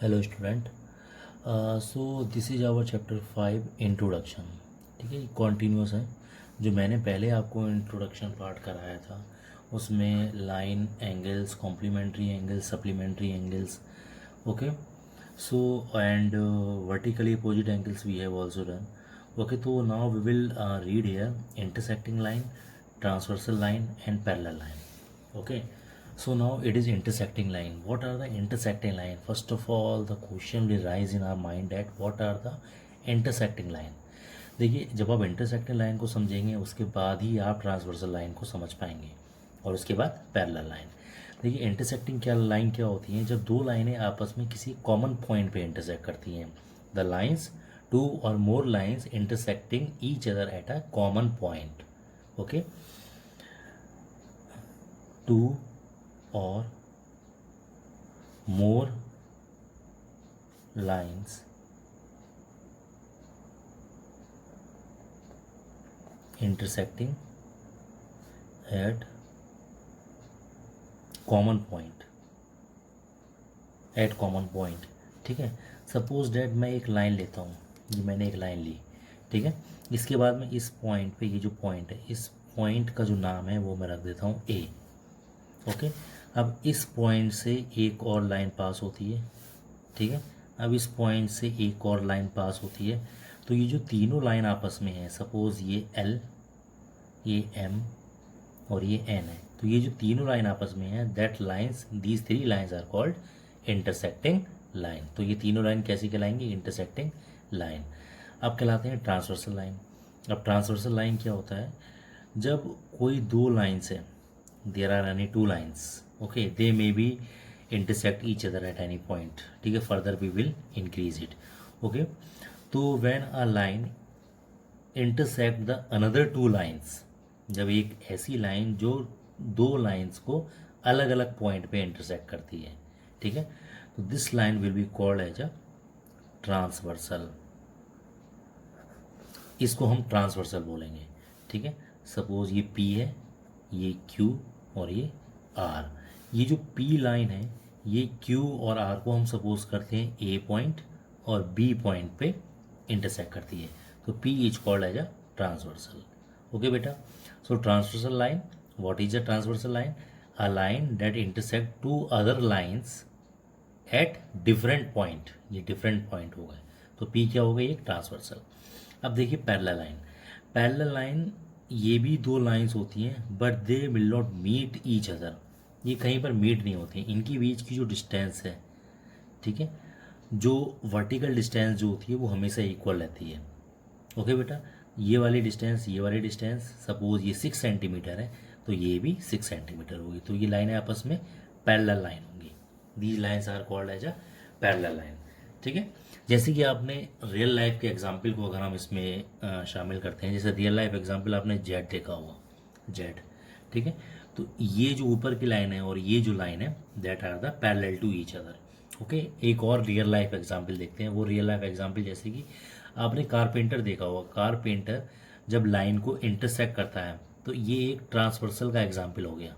Hello student. So this is our chapter 5 introduction. ठीक है, continuous है। जो मैंने पहले आपको इंट्रोडक्शन पार्ट कराया था उसमें line angles, complementary angles, supplementary angles, okay. So and vertically opposite angles we have also done. Okay, तो now we will read here intersecting line, transversal line and parallel line. Okay, so now it is intersecting line. What are the intersecting line? First of all, the question will rise in our mind that what are the intersecting line. देखिए, जब आप intersecting line को समझेंगे उसके बाद ही आप transversal line को समझ पाएंगे और उसके बाद पैरेलल लाइन। देखिए, इंटरसेक्टिंग क्या लाइन क्या होती है? जब दो लाइनें आपस में किसी कॉमन पॉइंट पे इंटरसेक्ट करती हैं। The lines, two or more lines intersecting each other at a common point. Okay, two or more lines intersecting at common point, at common point। ठीक है, सपोज डैट मैं एक लाइन लेता हूँ, ये मैंने एक लाइन ली, ठीक है। इसके बाद में इस पॉइंट पे, ये जो पॉइंट है, इस पॉइंट का जो नाम है वो मैं रख देता हूँ ए। ओके, अब इस पॉइंट से एक और लाइन पास होती है, ठीक है। अब इस पॉइंट से एक और लाइन पास होती है, तो ये जो तीनों लाइन आपस में है, सपोज ये एल, ये एम और ये एन है, तो ये जो तीनों लाइन आपस में है, that lines, these three lines are called intersecting line. तो ये तीनों लाइन कैसी कहलाएंगी? Intersecting line. अब कहलाते हैं ट्रांसवर्सल लाइन। अब ट्रांसवर्सल लाइन क्या होता है? जब कोई दो लाइन्स है, there are any two lines, okay, they may be intersect each other at any point, ठीक है। Further we will increase it, okay. तो when a line intersect the another two lines, जब एक ऐसी लाइन जो दो lines को अलग अलग पॉइंट पे इंटरसेक्ट करती है, ठीक है, तो this line will be called as a transversal. इसको हम ट्रांसवर्सल बोलेंगे, ठीक है। सपोज ये P है, ये Q और ये R। ये जो P लाइन है, ये Q और R को हम सपोज करते हैं A पॉइंट और B पॉइंट पे इंटरसेक्ट करती है, तो P is called as a transversal. Okay बेटा, so transversal line, what is a transversal line? A line that intersect two other lines at different point. ये different point हो गए, तो P क्या हो गई? एक ट्रांसवर्सल। अब देखिए पैरेलल लाइन। पैरेलल लाइन, ये भी दो लाइंस होती हैं, but they will not meet each other. ये कहीं पर मीट नहीं होती। इनकी बीच की जो डिस्टेंस है, ठीक है, जो वर्टिकल डिस्टेंस जो होती है वो हमेशा इक्वल रहती है। ओके बेटा, ये वाली डिस्टेंस, ये वाली डिस्टेंस, सपोज ये 6 सेंटीमीटर है, तो ये भी 6 सेंटीमीटर होगी, तो ये लाइनें आपस में पैरेलल लाइन होंगी। These lines are called as a parallel line, ठीक है। जैसे कि आपने रियल लाइफ के एग्जाम्पल को अगर हम इसमें शामिल करते हैं, जैसे रियल लाइफ एग्जाम्पल आपने जेड देखा होगा, जेड, ठीक है। तो ये जो ऊपर की लाइन है और ये जो लाइन है, that are the parallel to each other. Okay, एक और रियल लाइफ एग्जाम्पल देखते हैं। वो रियल लाइफ एग्जाम्पल जैसे कि आपने कारपेंटर देखा होगा। कारपेंटर जब लाइन को इंटरसेक्ट करता है, तो ये एक ट्रांसवर्सल का एग्जाम्पल हो गया,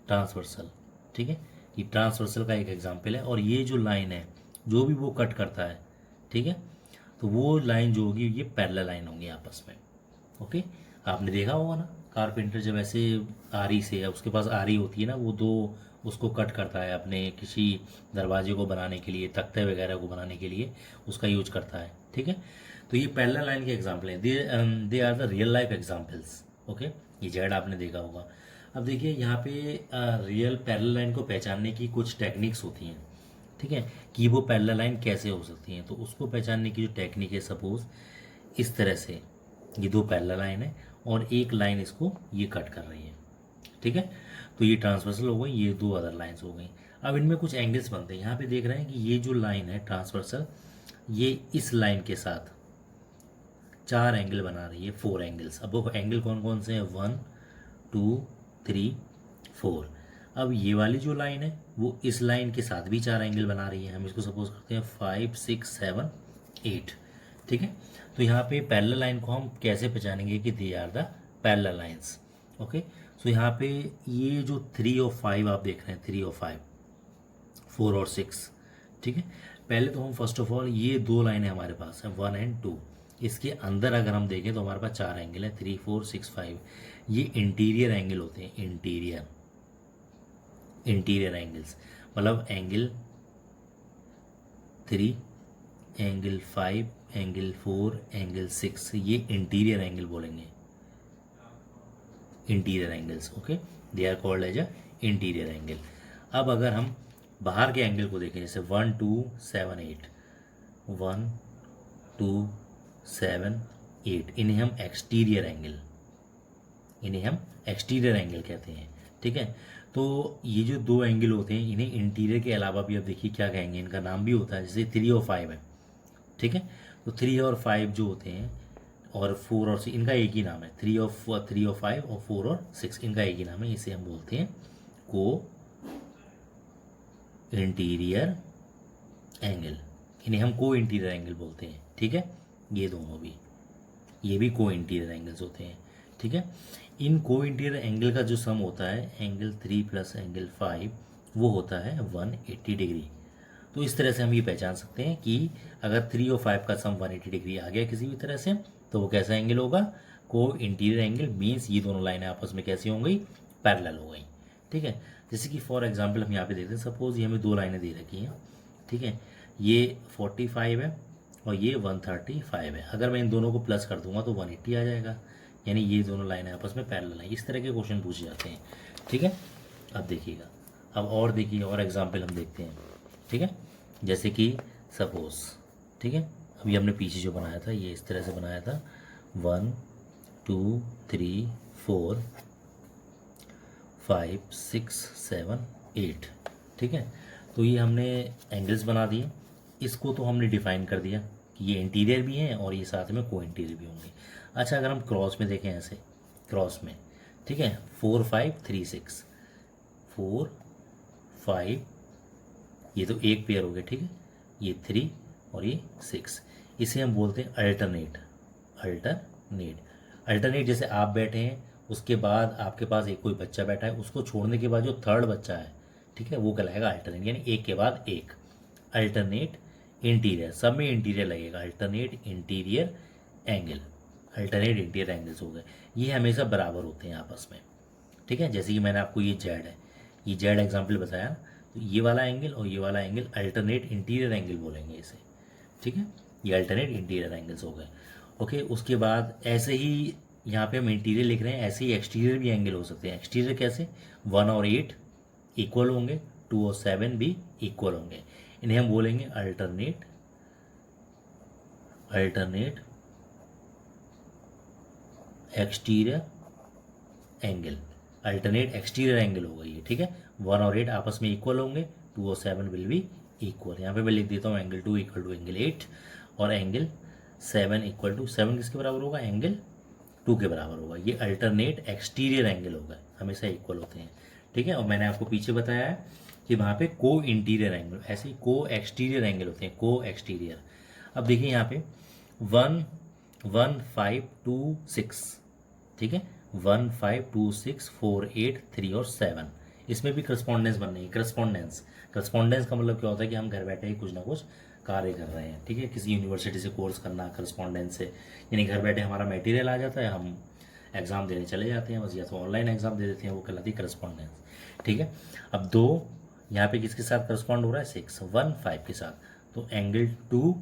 ट्रांसवर्सल, ठीक है। ये ट्रांसवर्सल का एक एग्जाम्पल है, और ये जो लाइन है जो भी वो कट करता है, ठीक है, तो वो लाइन जो होगी ये पैरेलल लाइन होंगी आपस में। ओके, आपने देखा होगा ना, कारपेंटर जब ऐसे आरी से, उसके पास आरी होती है ना, वो दो उसको कट करता है अपने किसी दरवाजे को बनाने के लिए, तख्ते वगैरह को बनाने के लिए उसका यूज करता है, ठीक है। तो ये पैरेलल लाइन के एग्जाम्पल हैं, they are the real life examples. Okay, ये जेड आपने देखा होगा। अब देखिए यहाँ पे रियल पैरेलल लाइन को पहचानने की कुछ टेक्निक्स होती हैं, ठीक है, कि वो पैरेलल लाइन कैसे हो सकती हैं। तो उसको पहचानने की जो टेक्निक है, सपोज इस तरह से ये दो पैरेलल लाइन है और एक लाइन इसको ये कट कर रही है, ठीक है, तो ये ट्रांसवर्सल हो गई, ये दो अदर लाइन्स हो गई। अब इनमें कुछ एंगल्स बनते हैं। यहाँ पे देख रहे हैं कि ये जो लाइन है ट्रांसवर्सल, ये इस लाइन के साथ चार एंगल बना रही है, 4 एंगल्स। अब वो एंगल कौन कौन से हैं? 1 2 3 4। अब ये वाली जो लाइन है वो इस लाइन के साथ भी चार एंगल बना रही है। हम इसको सपोज करते हैं 5 6 7 8, ठीक है। तो यहाँ पे पैरेलल लाइन को हम कैसे पहचानेंगे कि they are the parallel lines. Okay, so यहाँ पे ये जो 3 और 5 आप देख रहे हैं, 3 और 5, 4 और 6, ठीक है। पहले तो हम फर्स्ट ऑफ ऑल ये दो लाइनें हमारे पास हैं 1 एंड 2, इसके अंदर अगर हम देखें तो हमारे पास 4 एंगल है 3 4 6 5। ये इंटीरियर एंगल होते हैं, इंटीरियर एंगल्स, मतलब एंगल 3, एंगल 5, एंगल 4, एंगल 6, ये इंटीरियर एंगल बोलेंगे, interior angles. Okay, they are called as a interior angle. अब अगर हम बाहर के एंगल को देखें, जैसे 1 2 7 8, 1 2 7 8, इन्हें हम एक्सटीरियर एंगल, कहते हैं। ठीक है, तो ये जो दो एंगल होते हैं इन्हें इंटीरियर के अलावा भी अब देखिए क्या कहेंगे, इनका नाम भी होता है, जैसे 3 और 5 है। ठीक है, तो 3 और 5 जो होते हैं और 4 और 6, इनका एक ही नाम है। 3 और 5 और 4 और 6, इनका एक ही नाम है, इसे हम बोलते हैं को इंटीरियर एंगल, इन्हें हम को इंटीरियर एंगल बोलते हैं। ठीक है, ये दोनों भी, ये भी को इंटीरियर एंगल्स होते हैं। ठीक है, इन को इंटीरियर एंगल का जो सम होता है, एंगल 3 प्लस एंगल 5, वो होता है 180 डिग्री। तो इस तरह से हम ये पहचान सकते हैं कि अगर 3 और 5 का सम 180 डिग्री आ गया किसी भी तरह से, तो वो कैसा एंगल होगा, को इंटीरियर एंगल। मीन्स ये दोनों लाइनें आपस में कैसी हो गई, पैरेलल हो गई। ठीक है, जैसे कि फॉर एग्जांपल हम यहाँ पे देखते हैं, सपोज ये हमें दो लाइनें दे रखी हैं। ठीक है, ये 45 है और ये 135 है। अगर मैं इन दोनों को प्लस कर दूंगा तो 180 आ जाएगा, यानी ये दोनों लाइनें आपस में पैरेलल हैं। इस तरह के क्वेश्चन पूछे जाते हैं। ठीक है, अब देखिएगा, अब और देखिए, और एग्जाम्पल हम देखते हैं। ठीक है, जैसे कि सपोज, ठीक है, अभी हमने पीछे जो बनाया था ये इस तरह से बनाया था, 1 2 3 4 5 6 7 8। ठीक है, तो ये हमने एंगल्स बना दिए, इसको तो हमने डिफाइन कर दिया कि ये इंटीरियर भी हैं और ये साथ में को इंटीरियर भी होंगे। अच्छा, अगर हम क्रॉस में देखें, ऐसे क्रॉस में, ठीक है, 4 5 3 6, 4 5, ये तो एक पेयर हो गया। ठीक है, ये 3 और ये 6, इसे हम बोलते हैं अल्टरनेट। अल्टरनेट जैसे आप बैठे हैं, उसके बाद आपके पास एक कोई बच्चा बैठा है, उसको छोड़ने के बाद जो थर्ड बच्चा है, ठीक है, वो कहलाएगा अल्टरनेट, यानी एक के बाद एक। अल्टरनेट इंटीरियर, सब में इंटीरियर लगेगा, अल्टरनेट इंटीरियर एंगल्स हो गए। ये हमेशा बराबर होते हैं आपस में। ठीक है, जैसे कि मैंने आपको ये जेड है, ये जेड एग्जाम्पल बताया, तो ये वाला एंगल और ये वाला एंगल अल्टरनेट इंटीरियर एंगल बोलेंगे इसे। ठीक है, ये अल्टरनेट इंटीरियर एंगल्स हो गए। ओके, उसके बाद ऐसे ही यहाँ पे हम इंटीरियर लिख रहे हैं, ऐसे ही एक्सटीरियर भी एंगल हो सकते हैं। एक्सटीरियर कैसे, 1 और 8 इक्वल होंगे, 2 और 7 भी इक्वल होंगे, इन्हें हम बोलेंगे अल्टरनेट एक्सटीरियर एंगल होगा ये। ठीक है, 1 और 8 आपस में इक्वल होंगे, 2 और 7 विल बी इक्वल। यहाँ पे मैं लिख देता हूँ एंगल 2 इक्वल टू एंगल 8 और एंगल 7 इक्वल टू 7 किसके बराबर होगा, एंगल 2 के बराबर होगा। ये अल्टरनेट एक्सटीरियर एंगल होगा, हमेशा इक्वल होते हैं। ठीक है, और मैंने आपको पीछे बताया है कि वहाँ पे को इंटीरियर एंगल, ऐसे ही को एक्सटीरियर एंगल होते हैं, को एक्सटीरियर। अब देखिए यहाँ पे 1 1 5 2 6, ठीक है, 1 5 2 6 4 8 3 और 7, इसमें भी करस्पॉन्डेंस बननी है। करस्पॉन्डेंस का मतलब क्या होता है कि हम घर बैठे ही कुछ ना कुछ कार्य कर रहे हैं। ठीक है, किसी यूनिवर्सिटी से कोर्स करना करस्पॉन्डेंस से, यानी घर बैठे हमारा मटेरियल आ जाता है, हम एग्ज़ाम देने चले जाते हैं बस, या तो ऑनलाइन एग्ज़ाम दे देते हैं, वो कहलाती है करस्पॉन्डेंस। ठीक है, अब 2 यहाँ पे किसके साथ करस्पॉन्ड हो रहा है, 6 1 5 के साथ, तो एंगल 2,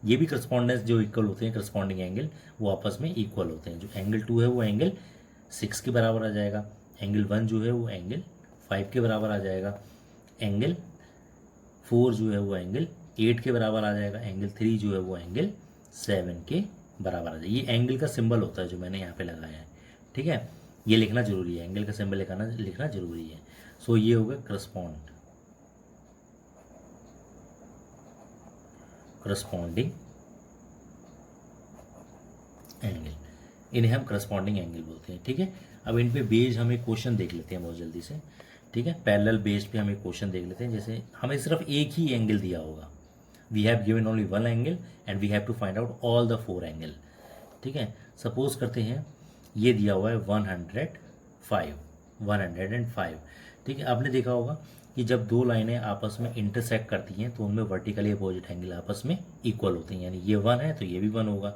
ये भी करस्पॉन्डेंस जो इक्वल होते हैं, करस्पॉन्डिंग एंगल वो आपस में इक्वल होते हैं। जो एंगल 2 है वो एंगल 6 के बराबर आ जाएगा, एंगल 1 जो है वो एंगल 5 के बराबर आ जाएगा, एंगल 4 जो है वो एंगल 8 के बराबर आ जाएगा, एंगल 3 जो है वो एंगल 7 के बराबर आ जाएगा। ये एंगल का सिंबल होता है जो मैंने यहाँ पे लगाया है। ठीक है, ये लिखना जरूरी है, एंगल का सिंबल लिखना जरूरी है। सो ये हो गया करस्पॉन्डिंग एंगल, इन्हें हम करस्पॉन्डिंग एंगल बोलते हैं। ठीक है, अब इन पे बेस्ड हम एक क्वेश्चन देख लेते हैं बहुत जल्दी से। ठीक है, पैरेलल बेस्ड पे हम एक क्वेश्चन देख लेते हैं। जैसे हमें सिर्फ एक ही एंगल दिया होगा, we have given only 1 angle and we have to find out all the 4 angle. ठीक है, सपोज करते हैं ये दिया हुआ है 105। ठीक है, आपने देखा होगा कि जब दो लाइनें आपस में इंटरसेक्ट करती हैं तो उनमें वर्टिकली अपोजिट एंगल आपस में इक्वल होते हैं, यानी ये 1 है तो ये भी 1 होगा,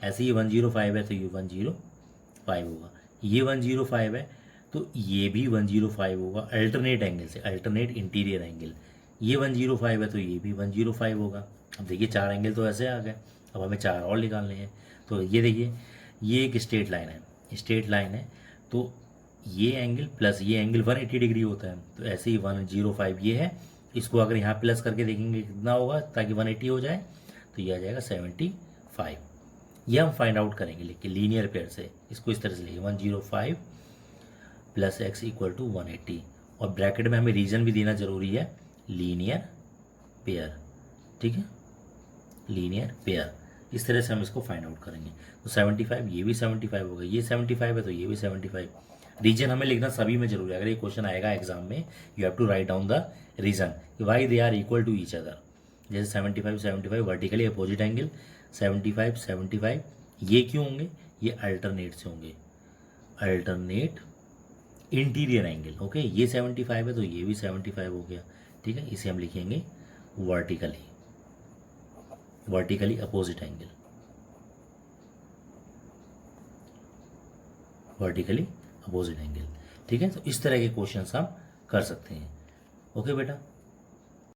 ऐसे ही 105 है तो ये 105 होगा, ये 105 है तो ये भी 105 होगा अल्टरनेट एंगल से, अल्टरनेट इंटीरियर एंगल। ये 105 है तो ये भी 105 होगा। अब देखिए 4 एंगल तो ऐसे आ गए, अब हमें 4 और निकालने हैं। तो ये देखिए ये एक स्ट्रेट लाइन है, स्ट्रेट लाइन है तो ये एंगल प्लस ये एंगल 180 डिग्री होता है, तो ऐसे ही 105 ये है, इसको अगर यहाँ प्लस करके देखेंगे कितना होगा ताकि 180 हो जाए, तो ये आ जाएगा 75। ये हम फाइंड आउट करेंगे लेकिन लीनियर पेयर से, इसको इस तरह से लिखिए 105 प्लस एक्स इक्वल टू 180, और ब्रैकेट में हमें रीजन भी देना जरूरी है, लीनियर पेयर, ठीक है, लीनियर पेयर। इस तरह से हम इसको फाइंड आउट करेंगे। तो 75, ये भी 75 होगा, ये 75 है तो ये भी 75। रीजन हमें लिखना सभी में जरूरी है, अगर ये क्वेश्चन आएगा एग्जाम में you have to write down the reason why they are equal to each other. जैसे 75 75 वर्टिकली अपोजिट एंगल, 75 75 ये क्यों होंगे, ये अल्टरनेट से होंगे, अल्टरनेट इंटीरियर एंगल। ओके, ये 75 है तो ये भी 75 हो गया, ठीक है। इसे हम लिखेंगे vertically, vertically opposite angle, vertically opposite angle, ठीक है। तो इस तरह के क्वेश्चंस हम कर सकते हैं। ओके बेटा।